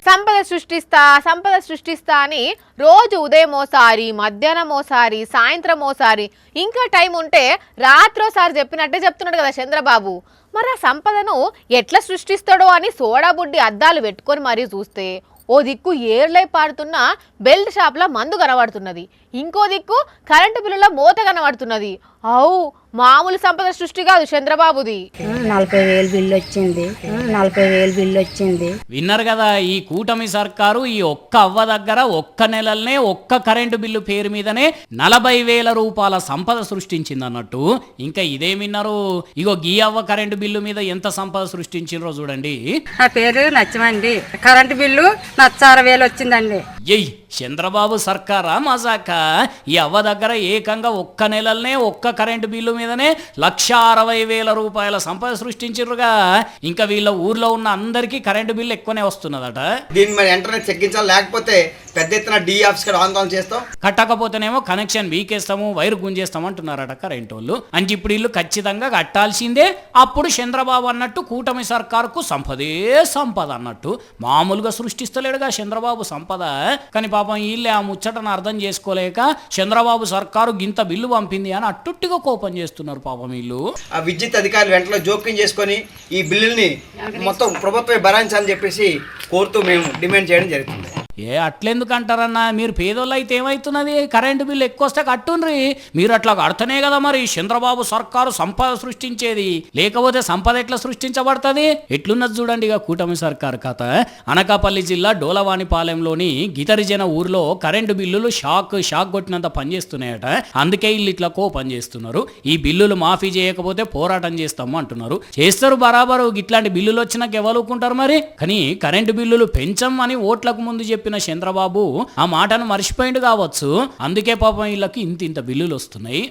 సంపద సృష్టిస్తా అని రోజు ఉదయం ఓసారి, మధ్యాహ్నం ఓసారి, సాయంత్రం ఓసారి, ఇంకా టైం ఉంటే రాత్రోసారి చెప్పినట్టే చెప్తున్నాడు కదా చంద్రబాబు. మరి ఆ సంపదను ఎట్లా సృష్టిస్తాడో అని సోడాబుడ్డి అద్దాలు పెట్టుకొని మరీ చూస్తే ఓ దిక్కు ఏర్లై పారుతున్న బెల్ట్ షాప్ల మందు కనబడుతున్నది, ఇంకో దిక్కు కరెంటు బిల్లుల మోత కనబడుతున్నది. అవు మామూలు సంపద సృష్టి కాదు చంద్రబాబుది. 40,000 బిల్లు వచ్చింది, 40,000 బిల్లు వచ్చింది. విన్నారు కదా, ఈ కూటమి సర్కారు ఈ ఒక్క అవ్వ దగ్గర ఒక్క నెలలనే ఒక్క కరెంటు బిల్లు పేరు మీదనే 40,000 రూపాయల సంపద సృష్టించింది అన్నట్టు. ఇంకా ఇదేమిన్నారు, ఇగో గీ అవ్వ కరెంటు బిల్లు మీద ఎంత సంపద సృష్టించిండ్రో చూడండి. నా పేరు నచ్చమండి, కరెంటు బిల్లు 60,000 వచ్చిందండి. ఎయ్ చంద్రబాబు సర్కారా మజాక? ఈ అవ్వ దగ్గర ఏకంగా ఒక్క నెలలనే ఒక్క కరెంటు బిల్లు మీదనే 1,60,000 రూపాయల సంపద సృష్టించిర్రుగా. ఇంకా వీళ్ళ ఊర్లో ఉన్న అందరికీ కరెంటు బిల్లు ఎక్కువనే వస్తున్నదట. దీన్ని మరి వెంటనే చెక్కించాలి, లేకపోతే పెద్ద ఎత్తున డి ఆఫీస్ ఆందోళన చేస్తాం, కట్టకపోతేనేమో కనెక్షన్ వీకేస్తాము, వైర్ గుంజేస్తాము అంటున్నారట కరెంటు వాళ్ళు. అంటే ఇప్పుడు వీళ్ళు ఖచ్చితంగా కట్టాల్సిందే. అప్పుడు చంద్రబాబు అన్నట్టు కూటమి సర్కారుకు సంపదే సంపద అన్నట్టు. మామూలుగా సృష్టిస్తలేడుగా చంద్రబాబు సంపద. కానీ పాపం వీళ్ళే ఆ ముచ్చటను అర్థం చేసుకోలేక చంద్రబాబు సర్కారు గింత బిల్లు పంపింది అని అట్టుట్టిగా కోపం చేస్తున్నారు పాపం వీళ్ళు. ఆ విద్యుత్ అధికారులు వెంటనే జోక్యం చేసుకొని ఈ బిల్లుల్ని మొత్తం ప్రభుత్వమే భరాయించాలని చెప్పేసి కోరుతూ మేము డిమాండ్ చేయడం జరుగుతుంది. అట్లెందుకు అంటారన్నా, మీరు పేదోళ్ళు అయితే ఏమవుతున్నది, కరెంటు బిల్లు ఎక్కువ వస్తే కట్టుండ్రి. మీరు అట్లా కడితేనే కదా మరి చంద్రబాబు సర్కారు సంపద సృష్టించేది, లేకపోతే సంపద ఎట్లా సృష్టించబడుతుంది? ఎట్లున్నది చూడండి ఇక కూటమి సర్కారు కథ. అనకాపల్లి జిల్లా డోలవానిపాలెంలోని గితరిజన ఊర్లో కరెంటు బిల్లులు షాక్ కొట్టినంత పనిచేస్తున్నాయట. అందుకే వీళ్ళు ఇట్లా కోపం చేస్తున్నారు. ఈ బిల్లులు మాఫీ చేయకపోతే పోరాటం చేస్తాము అంటున్నారు. చేస్తారు బరాబరు, ఇట్లాంటి బిల్లులు వచ్చినాక ఎవరుకుంటారు మరి. కానీ కరెంటు బిల్లులు పెంచం అని ఓట్లకు ముందు చెప్పిన చంద్రబాబు ఆ మాటను మర్చిపోయిండు కావచ్చు. అందుకే పాపం వీళ్ళకి ఇంత బిల్లులు వస్తున్నాయి.